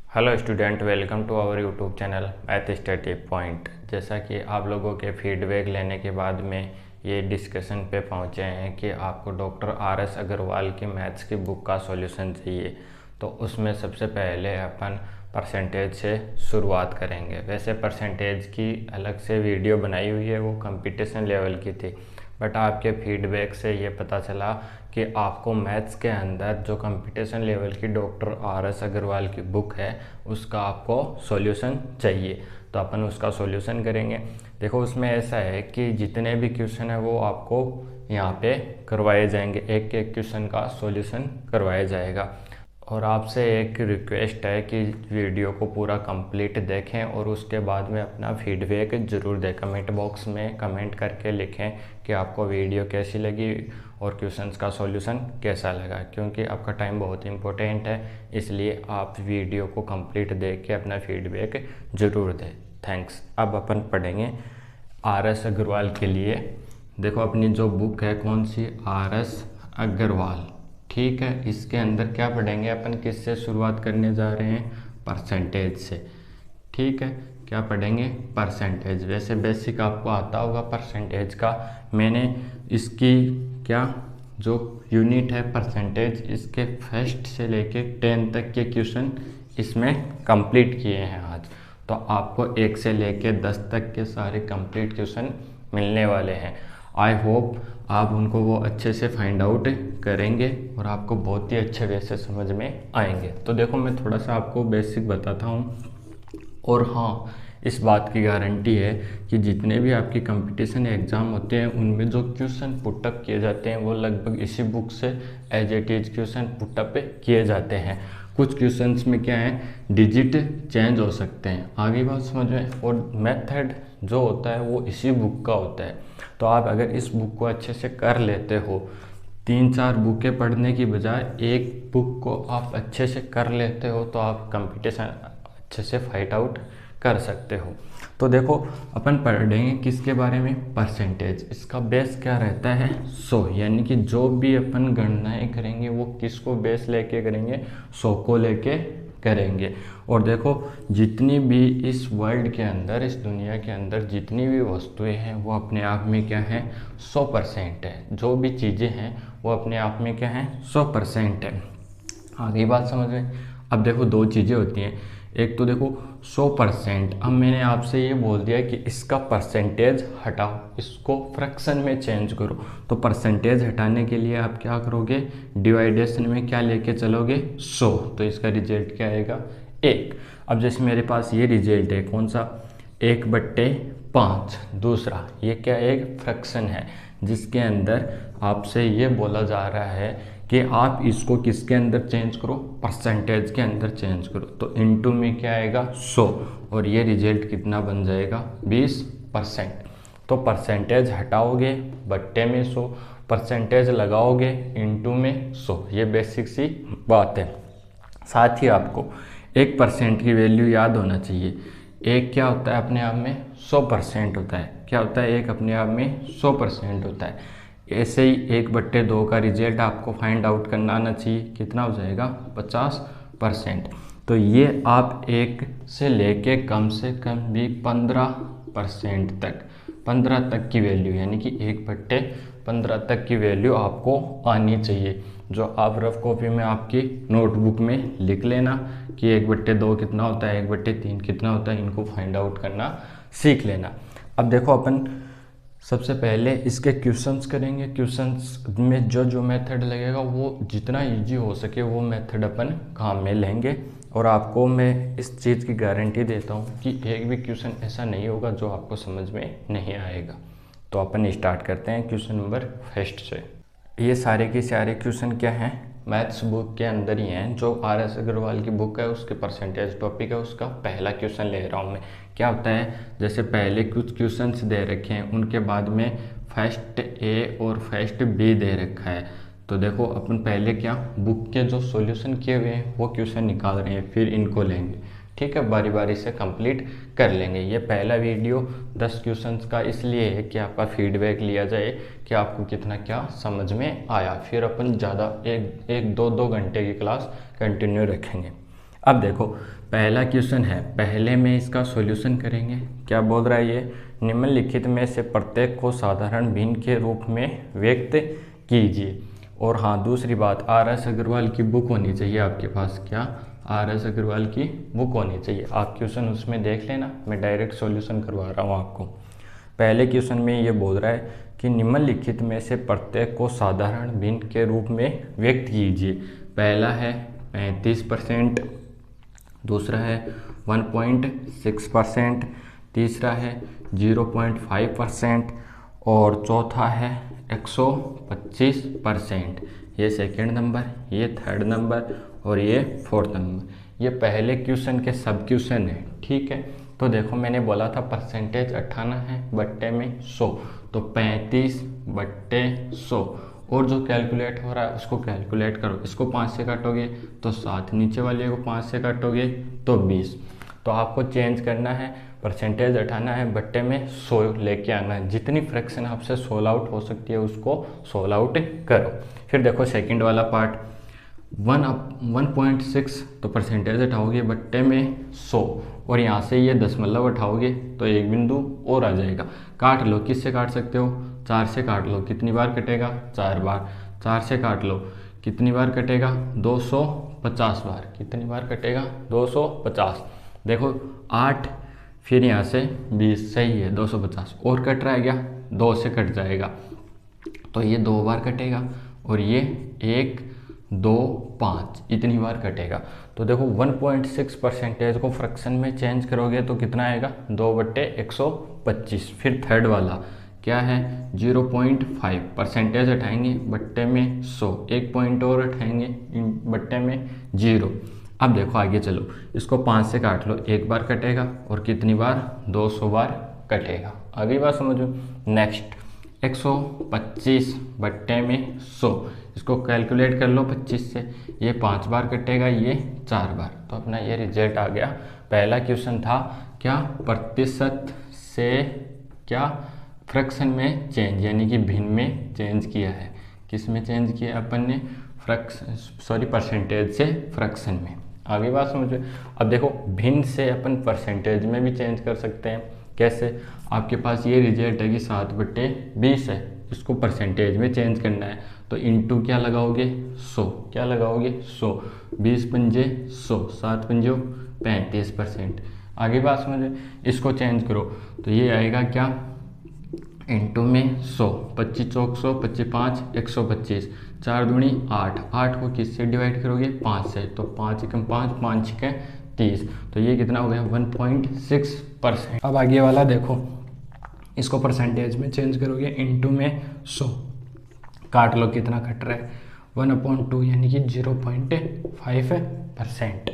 Hello student, welcome to our YouTube channel math study point. जैसा कि आप लोगों के फीडबैक लेने के बाद में ये डिस्कशन पे पहुंचे हैं कि आपको डॉक्टर आर एस अग्रवाल की मैथ्स की बुक का सॉल्यूशन चाहिए, तो उसमें सबसे पहले अपन परसेंटेज से शुरुआत करेंगे। वैसे परसेंटेज की अलग से वीडियो बनाई हुई है, वो कंपटीशन लेवल की थी, बट आपके फीडबैक से ये पता चला कि आपको मैथ्स के अंदर जो कंपटीशन लेवल की डॉक्टर आर एस अग्रवाल की बुक है उसका आपको सॉल्यूशन चाहिए, तो अपन उसका सॉल्यूशन करेंगे। देखो, उसमें ऐसा है कि जितने भी क्वेश्चन है वो आपको यहाँ पे करवाए जाएंगे, एक एक क्वेश्चन का सॉल्यूशन करवाया जाएगा। और आपसे एक रिक्वेस्ट है कि वीडियो को पूरा कंप्लीट देखें और उसके बाद में अपना फीडबैक ज़रूर दें। कमेंट बॉक्स में कमेंट करके लिखें कि आपको वीडियो कैसी लगी और क्वेश्चंस का सॉल्यूशन कैसा लगा, क्योंकि आपका टाइम बहुत इंपॉर्टेंट है, इसलिए आप वीडियो को कंप्लीट देख के अपना फीडबैक ज़रूर दें। थैंक्स। अब अपन पढ़ेंगे आर एस अग्रवाल के लिए। देखो, अपनी जो बुक है कौन सी, आर एस अग्रवाल, ठीक है। इसके अंदर क्या पढ़ेंगे अपन, किससे शुरुआत करने जा रहे हैं, परसेंटेज से, ठीक है। क्या पढ़ेंगे, परसेंटेज। वैसे बेसिक आपको आता होगा परसेंटेज का। मैंने इसकी क्या जो यूनिट है परसेंटेज, इसके फर्स्ट से लेके 10 तक के क्वेश्चन इसमें कंप्लीट किए हैं आज। तो आपको 1 से लेके 10 तक के सारे कंप्लीट क्वेश्चन मिलने वाले हैं। आई होप आप उनको वो अच्छे से फाइंड आउट करेंगे और आपको बहुत ही अच्छे वे से समझ में आएंगे। तो देखो, मैं थोड़ा सा आपको बेसिक बताता हूँ। और हाँ, इस बात की गारंटी है कि जितने भी आपके कंपटीशन एग्ज़ाम होते हैं उनमें जो क्वेश्चन पुटअप किए जाते हैं वो लगभग इसी बुक से as it is question put up किए जाते हैं। कुछ क्वेश्चंस में क्या है, डिजिट चेंज हो सकते हैं, आगे बात समझ में, और मेथड जो होता है वो इसी बुक का होता है। तो आप अगर इस बुक को अच्छे से कर लेते हो, 3-4 बुकें पढ़ने की बजाय एक बुक को आप अच्छे से कर लेते हो, तो आप कंपटीशन अच्छे से फाइट आउट कर सकते हो। तो देखो, अपन पढ़ेंगे किसके बारे में, परसेंटेज। इसका बेस क्या रहता है, 100, यानी कि जो भी अपन गणनाएं करेंगे वो किसको बेस लेके करेंगे, 100 को लेके करेंगे। और देखो, जितनी भी इस वर्ल्ड के अंदर, इस दुनिया के अंदर जितनी भी वस्तुएं हैं वो अपने आप में क्या है, 100% है। जो भी चीज़ें हैं वो अपने आप में क्या है, 100% है। आगे बात समझ में। अब देखो, दो चीज़ें होती हैं, एक तो देखो 100%। अब मैंने आपसे ये बोल दिया कि इसका परसेंटेज हटाओ, इसको फ्रैक्शन में चेंज करो। तो परसेंटेज हटाने के लिए आप क्या करोगे, डिवाइडेशन में क्या लेके चलोगे, 100, तो इसका रिजल्ट क्या आएगा, 1। अब जैसे मेरे पास ये रिजल्ट है, कौन सा, 1/5। दूसरा, ये क्या, एक फ्रैक्शन है जिसके अंदर आपसे ये बोला जा रहा है कि आप इसको किसके अंदर चेंज करो, परसेंटेज के अंदर चेंज करो। तो इनटू में क्या आएगा, 100, और ये रिजल्ट कितना बन जाएगा, 20%। तो परसेंटेज हटाओगे बट्टे में 100, परसेंटेज लगाओगे इनटू में 100। ये बेसिक सी बात है। साथ ही आपको 1% की वैल्यू याद होना चाहिए। एक क्या होता है, अपने आप में 100% होता है। क्या होता है, एक अपने आप में 100% होता है। ऐसे ही 1/2 का रिजल्ट आपको फाइंड आउट करना आना चाहिए, कितना हो जाएगा, 50%। तो ये आप 1 से लेके कम से कम भी 15% तक, 15 तक की वैल्यू, यानी कि 1/15 तक की वैल्यू आपको आनी चाहिए, जो आप रफ कॉपी में आपकी नोटबुक में लिख लेना कि 1/2 कितना होता है, 1/3 कितना होता है, इनको फाइंड आउट करना सीख लेना। अब देखो, अपन सबसे पहले इसके क्वेश्चंस करेंगे। क्वेश्चंस में जो जो मेथड लगेगा वो जितना इजी हो सके वो मेथड अपन काम में लेंगे। और आपको मैं इस चीज़ की गारंटी देता हूँ कि एक भी क्वेश्चन ऐसा नहीं होगा जो आपको समझ में नहीं आएगा। तो अपन स्टार्ट करते हैं क्वेश्चन नंबर फर्स्ट से। ये सारे के सारे क्वेश्चन क्या हैं, मैथ्स बुक के अंदर ही हैं। जो आर एस अग्रवाल की बुक है उसके परसेंटेज टॉपिक है, उसका पहला क्वेश्चन ले रहा हूँ मैं। क्या होता है, जैसे पहले कुछ क्वेश्चंस दे रखे हैं, उनके बाद में फर्स्ट ए और फर्स्ट बी दे रखा है। तो देखो, अपन पहले क्या, बुक के जो सॉल्यूशन किए हुए हैं वो क्वेश्चन निकाल रहे हैं, फिर इनको लेंगे, ठीक है। बारी बारी से कंप्लीट कर लेंगे। ये पहला वीडियो 10 क्वेश्चंस का इसलिए है कि आपका फीडबैक लिया जाए कि आपको कितना क्या समझ में आया। फिर अपन ज़्यादा एक 2 घंटे की क्लास कंटिन्यू रखेंगे। अब देखो पहला क्वेश्चन है, पहले में इसका सॉल्यूशन करेंगे। क्या बोल रहा है ये, निम्नलिखित में से प्रत्येक को साधारण भिन्न के रूप में व्यक्त कीजिए। और हाँ, दूसरी बात, आर.एस. अग्रवाल की बुक होनी चाहिए आपके पास। क्या, आर.एस. अग्रवाल की बुक होनी चाहिए। आप क्वेश्चन उसमें देख लेना, मैं डायरेक्ट सॉल्यूशन करवा रहा हूँ आपको। पहले क्वेश्चन में ये बोल रहा है कि निम्नलिखित में से प्रत्येक को साधारण भिन्न के रूप में व्यक्त कीजिए। पहला है 35%, दूसरा है 1.6%, तीसरा है 0.5% और चौथा है 125%। ये सेकंड नंबर, ये थर्ड नंबर और ये फोर्थ नंबर। ये पहले क्वेश्चन के सब क्वेश्चन है, ठीक है। तो देखो मैंने बोला था परसेंटेज 58 है बट्टे में 100, तो 35/100। और जो कैलकुलेट हो रहा है उसको कैलकुलेट करो। इसको 5 से काटोगे तो 7, नीचे वाले को 5 से काटोगे तो 20। तो आपको चेंज करना है, परसेंटेज 58 है बट्टे में 100 लेके आना है। जितनी फ्रैक्शन आपसे सोल्व आउट हो सकती है उसको सोल्व आउट करो। फिर देखो सेकंड वाला पार्ट, 1.6 तो परसेंटेज हटाओगे बट्टे में 100 और यहाँ से ये दशमलव उठाओगे तो एक बिंदु और आ जाएगा। काट लो, किससे काट सकते हो, 4 से काट लो। कितनी बार कटेगा, 4 बार। 4 से काट लो, कितनी बार कटेगा, 250 बार। कितनी बार कटेगा, 250। देखो 8, फिर यहाँ से 20, सही है 250। और कट रहा है क्या, 2 से कट जाएगा तो ये 2 बार कटेगा और ये 1, 2, 5 इतनी बार कटेगा। तो देखो 1.6 परसेंटेज को फ्रैक्शन में चेंज करोगे तो कितना आएगा, 2/125। फिर थर्ड वाला क्या है, 0.5 परसेंटेज हटाएंगे बट्टे में 100, 1 पॉइंट और हटाएंगे बट्टे में 0। अब देखो आगे चलो, इसको 5 से काट लो, 1 बार कटेगा और कितनी बार, 200 बार कटेगा। अगली बात समझो। नेक्स्ट 125 बट्टे में 100, इसको कैलकुलेट कर लो 25 से। ये 5 बार कटेगा, ये 4 बार। तो अपना ये रिजल्ट आ गया। पहला क्वेश्चन था क्या, प्रतिशत से क्या फ्रैक्शन में चेंज, यानी कि भिन्न में चेंज किया है। किस में चेंज किया अपन ने, परसेंटेज से फ्रैक्शन में। आगे बात समझो। अब देखो भिन्न से अपन परसेंटेज में भी चेंज कर सकते हैं। कैसे, आपके पास ये रिजल्ट है कि 7/20 है, इसको परसेंटेज में चेंज करना है तो इंटू क्या लगाओगे, 100। क्या लगाओगे, 100। 20 पंजे 100, 7 पंजो 35%। आगे बात समझो, इसको चेंज करो तो ये आएगा क्या, इंटू में 100, 25 चौक 100, 25 5 125, 4 दूनी 8। 8 को किससे डिवाइड करोगे, 5 से, तो 5 एकम 5, 5 छक्के 30। तो ये कितना हो गया, 1.6%। अब आगे वाला देखो, इसको परसेंटेज में चेंज करोगे, इंटू में 100, काट लो कितना कट रहा है, 1/2 यानी कि 0.5%।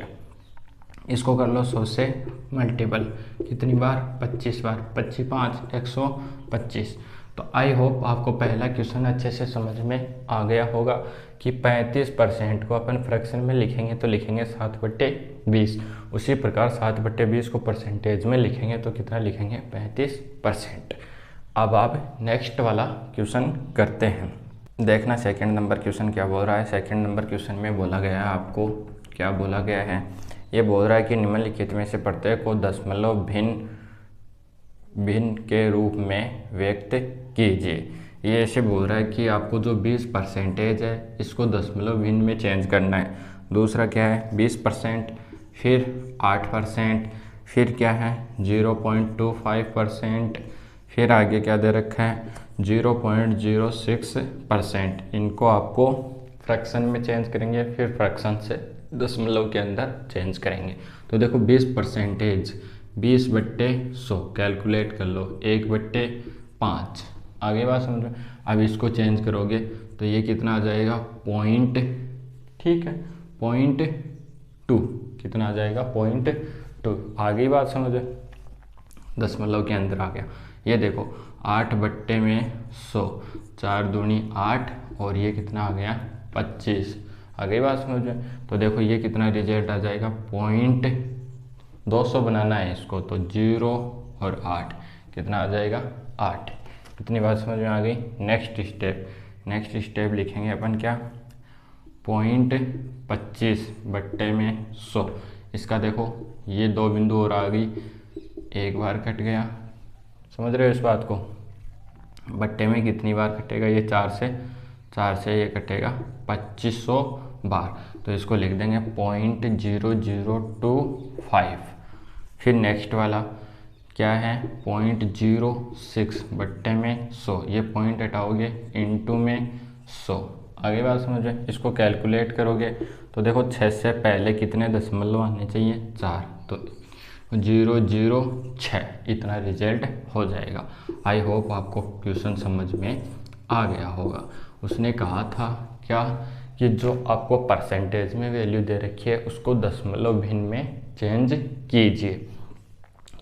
इसको कर लो 100 से मल्टीपल, कितनी बार, 25 बार। 25 5 125। तो आई होप आपको पहला क्वेश्चन अच्छे से समझ में आ गया होगा कि 35% को अपन फ्रैक्शन में लिखेंगे तो लिखेंगे 7/20। उसी प्रकार 7/20 को परसेंटेज में लिखेंगे तो कितना लिखेंगे, 35%। अब आप नेक्स्ट वाला क्वेश्चन करते हैं। देखना सेकंड नंबर क्वेश्चन क्या बोल रहा है। सेकंड नंबर क्वेश्चन में बोला गया है, आपको क्या बोला गया है, ये बोल रहा है कि निम्नलिखित में से प्रत्येक को दशमलव भिन्न के रूप में व्यक्त कीजिए। ये ऐसे बोल रहा है कि आपको जो 20% है इसको दशमलव भिन्न में चेंज करना है। दूसरा क्या है, 20%, फिर 8%, फिर क्या है 0.25%, फिर आगे क्या दे रखा है 0.06%। इनको आपको फ्रैक्शन में चेंज करेंगे, फिर फ्रैक्शन से दशमलव के अंदर चेंज करेंगे। तो देखो 20%, 20/100 कैलकुलेट कर लो, 1/5। आगे बात समझो। अब इसको चेंज करोगे तो ये कितना आ जाएगा, पॉइंट, ठीक है 0.2। कितना आ जाएगा, 0.2। आगे बात समझो, दशमलव के अंदर आ गया। ये देखो 8/100, 4 दूनी 8 और ये कितना आ गया, 25। आगे बात समझो। तो देखो ये कितना रिजल्ट आ जाएगा, 0.200 बनाना है इसको, तो 0 और 8 कितना आ जाएगा, 8। इतनी बात समझ में आ गई। नेक्स्ट स्टेप लिखेंगे अपन क्या, 0.25/100। इसका देखो ये 2 बिंदु और आ गई, एक बार कट गया, समझ रहे हो इस बात को। बट्टे में कितनी बार कटेगा, ये 4 से ये कटेगा 2500 बार, तो इसको लिख देंगे 0.0025। फिर नेक्स्ट वाला क्या है 0.06 बट्टे में 100, ये पॉइंट हटाओगे इंटू में 100। आगे बात समझो, इसको कैलकुलेट करोगे तो देखो 6 से पहले कितने दशमलव आने चाहिए, 4, तो 006 इतना रिजल्ट हो जाएगा। आई होप आपको क्वेश्चन समझ में आ गया होगा। उसने कहा था क्या कि जो आपको परसेंटेज में वैल्यू दे रखी है उसको दशमलव भिन्न में चेंज कीजिए।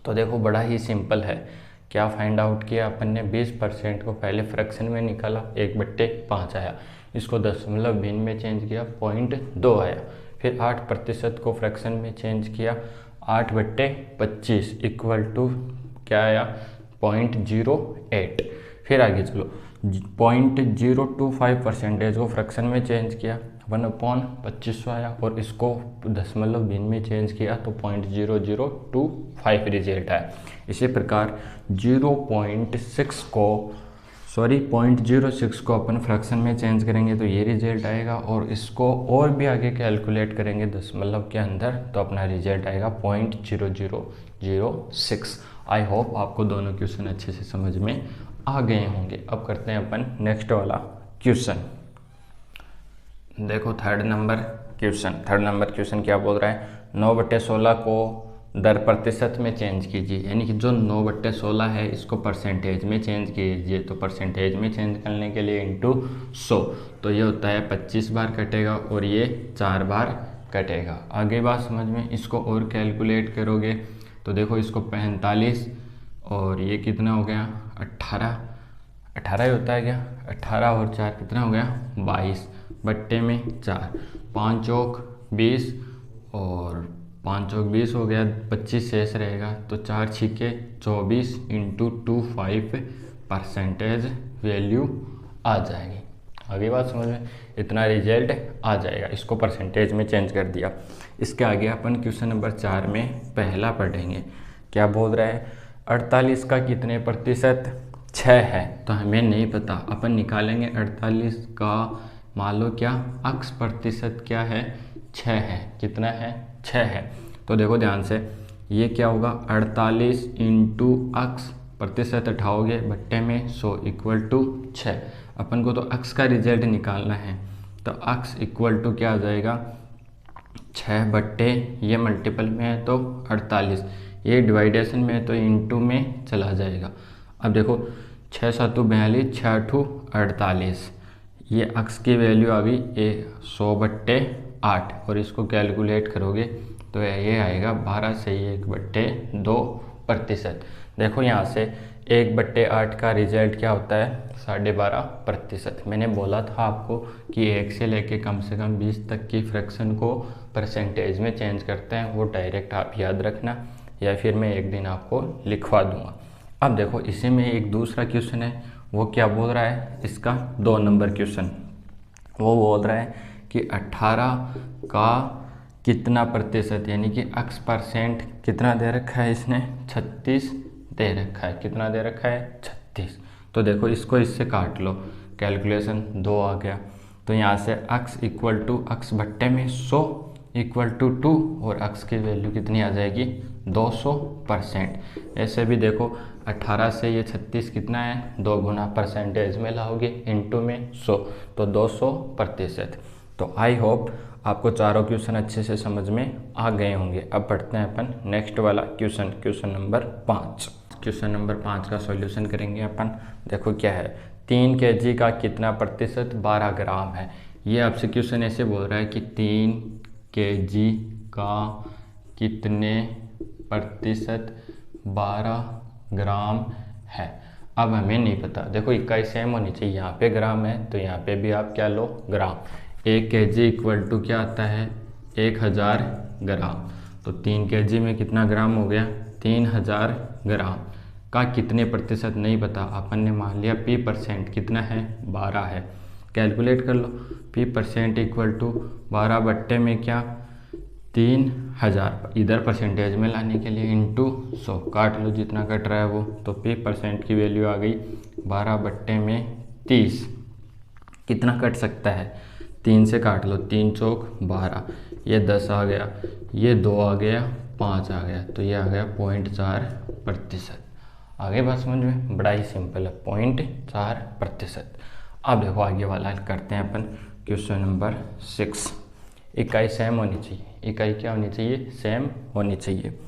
तो देखो बड़ा ही सिंपल है, क्या फाइंड आउट किया अपन ने, 20% को पहले फ्रैक्शन में निकाला, 1/5 आया, इसको दशमलव भिन्न में चेंज किया 0.2 आया। फिर 8% को फ्रैक्शन में चेंज किया, 8/25 इक्वल टू क्या आया 0.08। फिर आगे चलो 0.025% को फ्रैक्शन में चेंज किया, 1/2500 आया, और इसको दशमलव भिन्न में चेंज किया तो 0.0025 रिजल्ट आया। इसी प्रकार 0.06 को अपन फ्रैक्शन में चेंज करेंगे तो ये रिजल्ट आएगा, और इसको और भी आगे कैलकुलेट करेंगे दशमलव के अंदर तो अपना रिजल्ट आएगा 0.0006। आई होप आपको दोनों क्वेश्चन अच्छे से समझ में आ गए होंगे। अब करते हैं अपन नेक्स्ट वाला क्वेश्चन। देखो थर्ड नंबर क्वेश्चन क्या बोल रहा है, 9/16 को दर प्रतिशत में चेंज कीजिए, यानी कि जो 9/16 है इसको परसेंटेज में चेंज कीजिए। तो परसेंटेज में चेंज करने के लिए इंटू 100, तो ये होता है 25 बार कटेगा और ये 4 बार कटेगा। आगे बात समझ में, इसको और कैलकुलेट करोगे तो देखो इसको 45 और ये कितना हो गया 18 होता है क्या, 18 और 4 कितना हो गया 22 बट्टे में 4, 5 चौक 20 और 5 चौक 20 हो गया, 25 शेष रहेगा, तो 4 छिके 24 इंटू 25 परसेंटेज वैल्यू आ जाएगी। आगे बात समझ में, इतना रिजल्ट आ जाएगा। इसको परसेंटेज में चेंज कर दिया। इसके आगे अपन क्वेश्चन नंबर 4 में पहला पढ़ेंगे। क्या बोल रहा है, 48 का कितने प्रतिशत 6 है, तो हमें नहीं पता, अपन निकालेंगे 48 का मान लो क्या अक्स प्रतिशत क्या है 6 है, कितना है 6 है। तो देखो ध्यान से, ये क्या होगा 48 इंटू अक्स प्रतिशत उठाओगे बट्टे में 100 इक्वल टू 6। अपन को तो अक्स का रिजल्ट निकालना है, तो अक्स इक्वल टू क्या आ जाएगा 6 बट्टे, ये मल्टीपल में है तो 48, ये डिवाइडेशन में है तो इंटू में चला जाएगा। अब देखो 6 7 42, 6 8 48, ये अक्स की वैल्यू आ गई 100/8, और इसको कैलकुलेट करोगे तो ये आएगा 12 से 1/2%। देखो यहाँ से 1/8 का रिजल्ट क्या होता है 12.5%। मैंने बोला था आपको कि 1 से लेके कम से कम 20 तक की फ्रैक्शन को परसेंटेज में चेंज करते हैं, वो डायरेक्ट आप याद रखना या फिर मैं एक दिन आपको लिखवा दूंगा। अब देखो इसी में एक दूसरा क्वेश्चन है, वो क्या बोल रहा है, इसका 2 नंबर क्वेश्चन, वो बोल रहा है कि 18 का कितना प्रतिशत, यानी कि अक्स परसेंट कितना दे रखा है इसने 36 दे रखा है, कितना दे रखा है 36। तो देखो इसको इससे काट लो, कैलकुलेशन 2 आ गया, तो यहाँ से अक्स इक्वल टू अक्स बट्टे में 100 इक्वल टू 2, और अक्स की वैल्यू कितनी आ जाएगी 200%। ऐसे भी देखो 18 से ये 36 कितना है 2 गुना परसेंटेज में लाओगे इंटू में 100, तो 200%। तो आई होप आपको चारों क्वेश्चन अच्छे से समझ में आ गए होंगे। अब पढ़ते हैं अपन नेक्स्ट वाला क्वेश्चन नंबर 5। क्वेश्चन नंबर 5 का सॉल्यूशन करेंगे अपन। देखो क्या है, 3 kg का कितना प्रतिशत 12 ग्राम है। ये आपसे क्वेश्चन ऐसे बोल रहा है कि 3 kg का कितने प्रतिशत 12 ग्राम है। अब हमें नहीं पता, देखो इकाई सेम होनी चाहिए, यहाँ पे ग्राम है तो यहाँ पे भी आप क्या लो ग्राम। 1 kg इक्वल टू क्या आता है 1000 ग्राम, तो 3 kg में कितना ग्राम हो गया 3000 ग्राम का कितने प्रतिशत नहीं पता। अपन ने मान लिया P% कितना है 12 है, कैलकुलेट कर लो। P% इक्वल टू 12 बट्टे में क्या 3000 इधर परसेंटेज में लाने के लिए इंटू 100, काट लो जितना कट रहा है वो, तो p परसेंट की वैल्यू आ गई 12/30। कितना कट सकता है, 3 से काट लो, 3 चौक 12, ये 10 आ गया, ये 2 आ गया, 5 आ गया, तो ये आ गया 0.4%। आगे बात समझ में, बड़ा ही सिंपल है, 0.4%। अब देखो आगे वाला करते हैं अपन क्वेश्चन नंबर 6। इकाई सेम होनी चाहिए, इकाई क्या होनी चाहिए, सेम होनी चाहिए।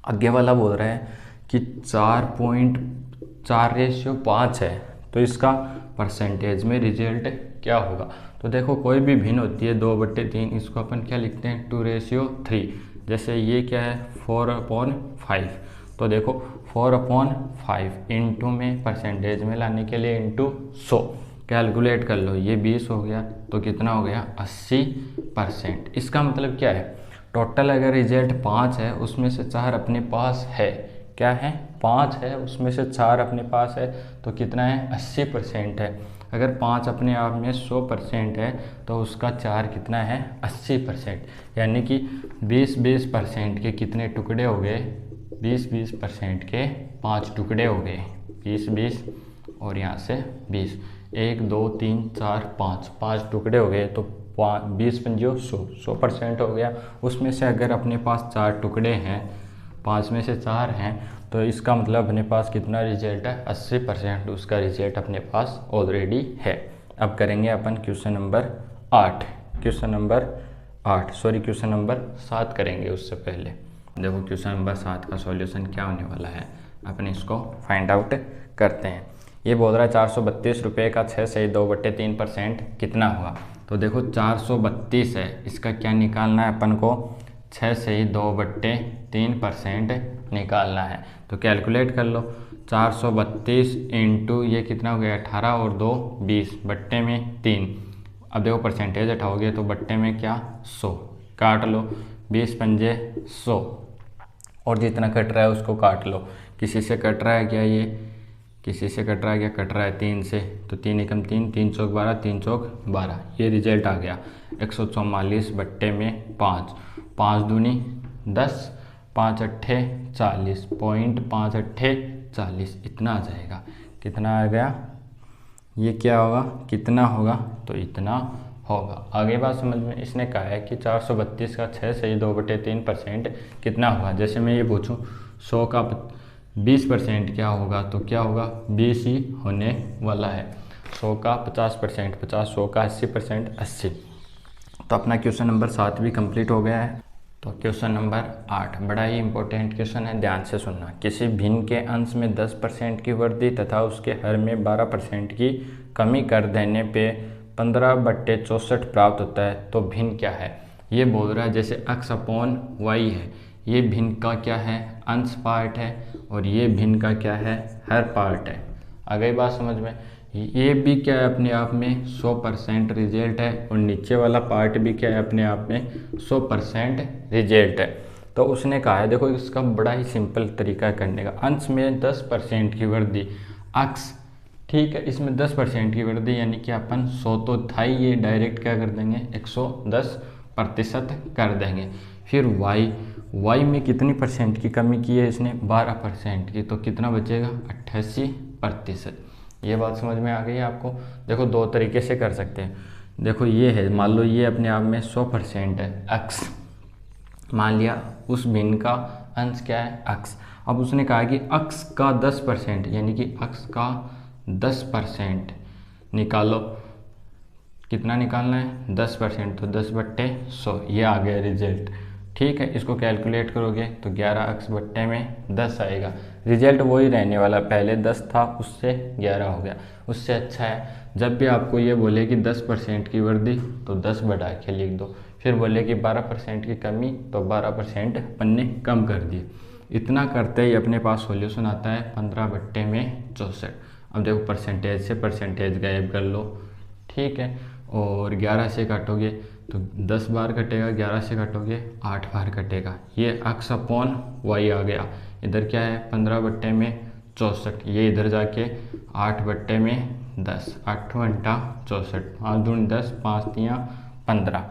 आगे वाला बोल रहा है कि 4.4:5 है, तो इसका परसेंटेज में रिजल्ट क्या होगा। तो देखो कोई भी भिन्न होती है 2/3, इसको अपन क्या लिखते हैं 2:3। जैसे ये क्या है 4/5, तो देखो 4/5 इंटू में परसेंटेज में लाने के लिए इंटू 100, कैलकुलेट कर लो, ये 20 हो गया, तो कितना हो गया 80%। इसका मतलब क्या है, टोटल अगर रिजल्ट 5 है उसमें से 4 अपने पास है, क्या है 5 है उसमें से 4 अपने पास है, तो कितना है 80% है। अगर 5 अपने आप में 100% है तो उसका 4 कितना है 80%, यानी कि 20% के कितने टुकड़े हो गए, 20% के 5 टुकड़े हो गए, 20 और यहाँ से 20, 1 2 3 4 5 टुकड़े हो गए, तो 20 पंजो 100% हो गया। उसमें से अगर अपने पास 4 टुकड़े हैं, 5 में से 4 हैं, तो इसका मतलब अपने पास कितना रिजल्ट है 80%, उसका रिजल्ट अपने पास ऑलरेडी है। अब करेंगे अपन क्वेश्चन नंबर 8, क्वेश्चन नंबर 7 करेंगे। उससे पहले देखो क्वेश्चन नंबर 7 का सॉल्यूशन क्या होने वाला है, अपन इसको फाइंड आउट करते हैं। ये बोल रहा है 432 रुपये का 6 से 2/3% कितना हुआ। तो देखो 432 है, इसका क्या निकालना है अपन को, 6 से 2/3% निकालना है। तो कैलकुलेट कर लो, 432 इंटू ये कितना हो गया 18 और 2 20 बट्टे में 3। अब देखो परसेंटेज हटाओगे तो बट्टे में क्या 100, काट लो, 20 पंजे 100, और जितना कट रहा है उसको काट लो। किसी से कट रहा है क्या, ये किसी से कट रहा है क्या, कट रहा है 3 से, तो 3 एकम 3, 3 चौक 12, 3 चौक 12, ये रिजल्ट आ गया 144 बट्टे में 5, 5 दूनी 10, 5 अट्ठे 40, 5 अट्ठे 40, इतना आ जाएगा। कितना आ गया, ये क्या होगा, कितना होगा, तो इतना होगा। आगे बात समझ में, इसने कहा है कि 432 का 6 से 2/3% कितना होगा। जैसे मैं ये पूछूं 100 का 20% क्या होगा, तो क्या होगा 20 ही होने वाला है। 100 का 50%, 50, 100 का 80%, 80। तो अपना क्वेश्चन नंबर 7 भी कंप्लीट हो गया है। तो क्वेश्चन नंबर 8 बड़ा ही इंपॉर्टेंट क्वेश्चन है, ध्यान से सुनना। किसी भिन्न के अंश में 10% की वृद्धि तथा उसके हर में 12% की कमी कर देने पे 15/64 प्राप्त होता है, तो भिन्न क्या है। ये बोल रहा है जैसे x/y है, ये भिन्न का क्या है अंश पार्ट है, और ये भिन्न का क्या है हर पार्ट है। आ गई बात समझ में। ये भी क्या है अपने आप में 100% रिजल्ट है, और नीचे वाला पार्ट भी क्या है अपने आप में 100% रिजल्ट है। तो उसने कहा है, देखो इसका बड़ा ही सिंपल तरीका है करने का। अंश में 10% की वृद्धि, अक्स ठीक है, इसमें 10% की वृद्धि यानी कि अपन 100 तो था ही, ये डायरेक्ट क्या कर देंगे 110% कर देंगे। फिर वाई में कितनी परसेंट की कमी की है इसने 12% की, तो कितना बचेगा 88%। ये बात समझ में आ गई है आपको। देखो दो तरीके से कर सकते हैं। देखो ये है, मान लो ये अपने आप में 100% है एक्स, मान लिया उस भिन्न का अंश क्या है एक्स। अब उसने कहा कि एक्स का 10% यानी कि एक्स का 10% निकालो, कितना निकालना है 10%, तो 10/100 ये आ गया रिजल्ट। ठीक है, इसको कैलकुलेट करोगे तो 11x बट्टे में 10 आएगा। रिजल्ट वही रहने वाला, पहले 10 था उससे 11 हो गया। उससे अच्छा है जब भी आपको ये बोले कि 10% की वृद्धि तो 10 बढ़ा के लिख दो, फिर बोले कि 12% की कमी तो 12% अपन ने कम कर दिए। इतना करते ही अपने पास सॉल्यूशन आता है 15/64। अब देखो परसेंटेज से परसेंटेज गायब कर लो, ठीक है, और 11 से काटोगे तो 10 बार कटेगा, 11 से काटोगे 8 बार कटेगा। ये x/y आ गया। इधर क्या है 15/64, ये इधर जाके 8/10, 8 × 64, 5 दूनी 10, 5 तियाँ 15।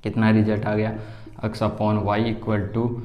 कितना रिजल्ट आ गया, x upon y equal to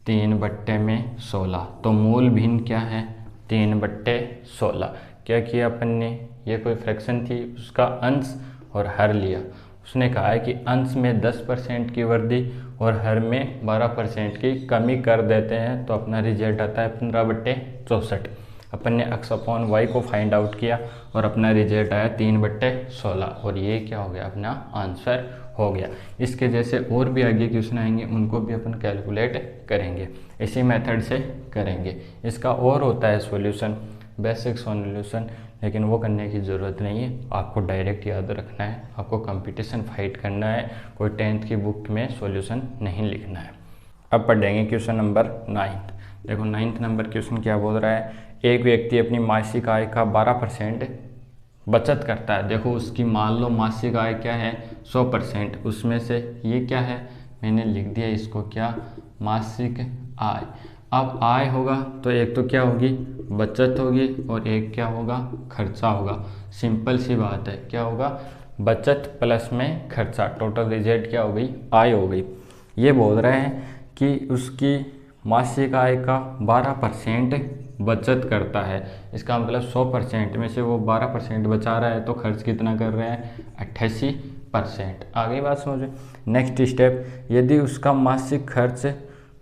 3/16। तो मूल भिन्न क्या है, 3/16। क्या किया अपन ने, ये कोई फ्रैक्शन थी, उसका अंश और हर लिया। उसने कहा है कि अंश में 10% की वृद्धि और हर में 12% की कमी कर देते हैं तो अपना रिजल्ट आता है 15/64। अपन ने x अपॉन वाई को फाइंड आउट किया और अपना रिजल्ट आया 3/16 और ये क्या हो गया, अपना आंसर हो गया। इसके जैसे और भी आगे क्वेश्चन आएंगे, उनको भी अपन कैलकुलेट करेंगे, इसी मेथड से करेंगे। इसका और होता है सॉल्यूशन, बेसिक सॉल्यूशन, लेकिन वो करने की ज़रूरत नहीं है, आपको डायरेक्ट याद रखना है, आपको कंपटीशन फाइट करना है, कोई 10th की बुक में सॉल्यूशन नहीं लिखना है। अब पढ़ेंगे क्वेश्चन नंबर 9। देखो 9th नंबर क्वेश्चन क्या बोल रहा है, एक व्यक्ति अपनी मासिक आय का 12% बचत करता है। देखो उसकी मान लो मासिक आय क्या है 100%, उसमें से ये क्या है, मैंने लिख दिया इसको क्या, मासिक आय। अब आय होगा तो एक तो क्या होगी, बचत होगी, और एक क्या होगा, खर्चा होगा। सिंपल सी बात है, क्या होगा, बचत प्लस में खर्चा, टोटल रिजल्ट क्या हो गई, आय हो गई। ये बोल रहे हैं कि उसकी मासिक आय का 12% बचत करता है, इसका मतलब 100% में से वो 12% बचा रहा है, तो खर्च कितना कर रहा है, 88%। आगे बात समझो। नेक्स्ट स्टेप, यदि उसका मासिक खर्च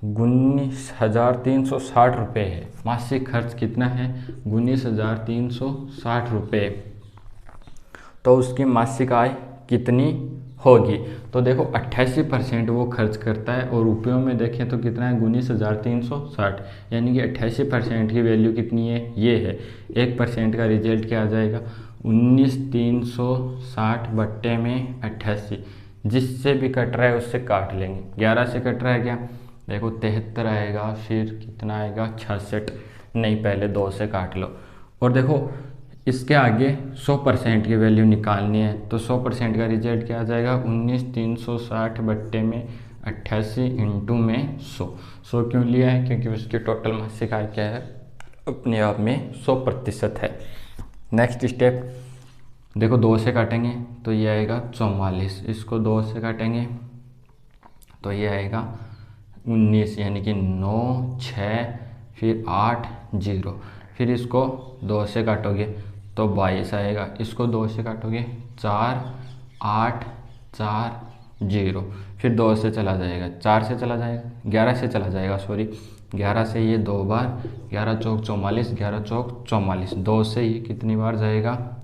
19,360 रुपये है, मासिक खर्च कितना है, 19,360 रुपये, तो उसकी मासिक आय कितनी होगी। तो देखो 88% वो खर्च करता है, और रुपयों में देखें तो कितना है, 19,360, यानी कि 88% की वैल्यू कितनी है, ये है। 1% का रिजल्ट क्या आ जाएगा, 19,360 बट्टे में 88, जिससे भी कट रहा है उससे काट लेंगे। 11 से कट रहा है क्या, देखो 73 आएगा, फिर कितना आएगा 66, नहीं पहले 2 से काट लो। और देखो इसके आगे 100% की वैल्यू निकालनी है, तो 100% का रिजल्ट क्या आ जाएगा, 19,360 बट्टे में 88 इंटू में 100 क्यों लिया है, क्योंकि उसकी टोटल मासिक आय क्या है, अपने आप में 100% है। नेक्स्ट स्टेप, देखो 2 से काटेंगे तो ये आएगा 44, इसको 2 से काटेंगे तो ये आएगा 19, यानी कि 9 6 फिर 8 0, फिर इसको 2 से काटोगे तो 22 आएगा, इसको 2 से काटोगे 4 8 4 0, फिर 2 से चला जाएगा, 4 से चला जाएगा, 11 से चला जाएगा, सॉरी 11 से ये 2 बार, 11 चौक 44, 11 चौक 44, 2 से ये कितनी बार जाएगा,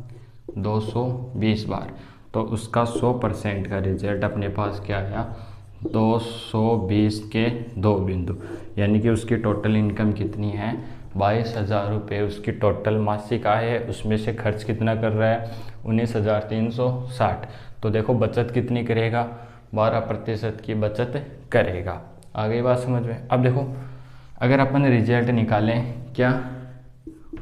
220 बार। तो उसका 100% का रिजल्ट अपने पास क्या आया, 220 के 2 बिंदु, यानी कि उसकी टोटल इनकम कितनी है, 22,000 रुपये उसकी टोटल मासिक आय है, उसमें से खर्च कितना कर रहा है, 19,360। तो देखो बचत कितनी करेगा, 12% की बचत करेगा। आगे बात समझ में। अब देखो अगर अपन रिजल्ट निकालें, क्या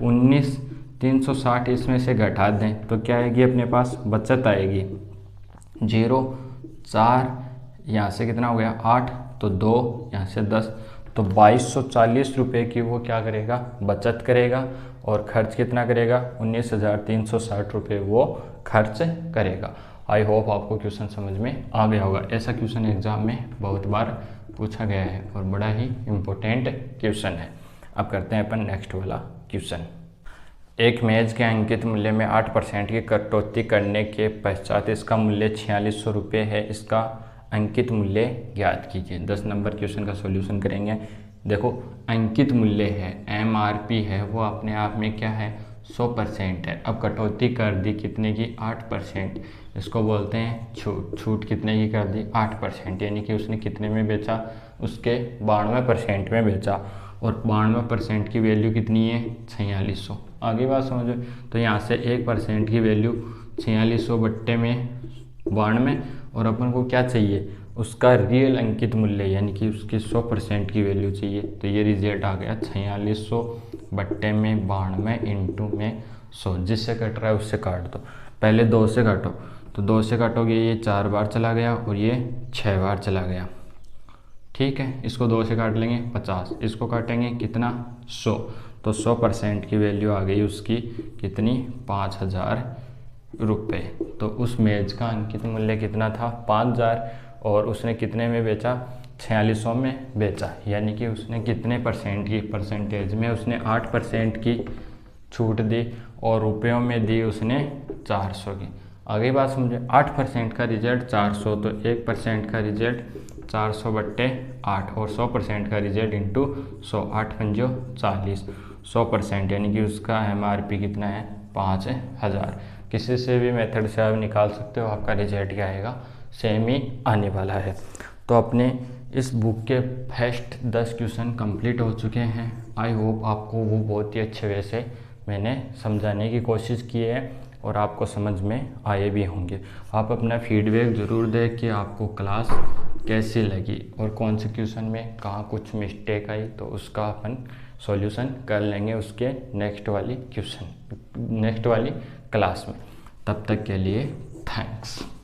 19,360 इसमें से घटा दें तो क्या आएगी, अपने पास बचत आएगी 0 4, यहाँ से कितना हो गया 8, तो 2, यहाँ से 10, तो 2240 रुपये की वो क्या करेगा, बचत करेगा, और खर्च कितना करेगा, 19,360 रुपये वो खर्च करेगा। आई होप आपको क्वेश्चन समझ में आ गया होगा। ऐसा क्वेश्चन एग्जाम में बहुत बार पूछा गया है और बड़ा ही इम्पोर्टेंट क्वेश्चन है। अब करते हैं अपन नेक्स्ट वाला क्वेश्चन। एक मेज के अंकित मूल्य में 8% की कटौती करने के पश्चात इसका मूल्य 4600 रुपये है, इसका अंकित मूल्य ज्ञात कीजिए। 10 नंबर क्वेश्चन का सॉल्यूशन करेंगे। देखो अंकित मूल्य है, MRP है, वो अपने आप में क्या है, 100% है। अब कटौती कर दी कितने की, 8%, इसको बोलते हैं छूट। छूट कितने की कर दी, 8%, यानी कि उसने कितने में बेचा, उसके 92% में बेचा, और 92% की वैल्यू कितनी है, 4600। आगे बात समझो, तो यहाँ से 1% की वैल्यू 4600 बट्टे में 92, और अपन को क्या चाहिए, उसका रियल अंकित मूल्य, यानी कि उसकी 100% की वैल्यू चाहिए। तो ये रिजल्ट आ गया 4600 बट्टे में 92 इंटू में 100, जिससे कट रहा है उससे काट दो। पहले 2 से काटो, तो 2 से काटोगे ये 4 बार चला गया और ये 6 बार चला गया, ठीक है। इसको 2 से काट लेंगे 50, इसको काटेंगे कितना, 100, तो 100% की वैल्यू आ गई उसकी कितनी, 5000 रुपये। तो उस मेज का अंकित मूल्य कितना था, 5000, और उसने कितने में बेचा, 4600 में बेचा, यानी कि उसने कितने परसेंट की, परसेंटेज में उसने 8% की छूट दी और रुपयों में दी उसने 400 की। आगे बात समझे, 8% का रिजल्ट 400, तो 1% का रिजल्ट 400/8 और 100% का रिजल्ट इंटू 100, 8 पंजो 40, 100%, यानी कि उसका MRP कितना है, 5000। किसी से भी मेथड से आप निकाल सकते हो, आपका रिजल्ट क्या आएगा, सेम ही आने वाला है। तो अपने इस बुक के फर्स्ट 10 क्वेश्चन कंप्लीट हो चुके हैं। आई होप आपको वो बहुत ही अच्छे वे से मैंने समझाने की कोशिश की है और आपको समझ में आए भी होंगे। आप अपना फीडबैक ज़रूर दें कि आपको क्लास कैसी लगी और कौन से क्वेश्चन में कहाँ कुछ मिस्टेक आई, तो उसका अपन सॉल्यूशन कर लेंगे उसके नेक्स्ट वाली क्लास में। तब तक के लिए थैंक्स।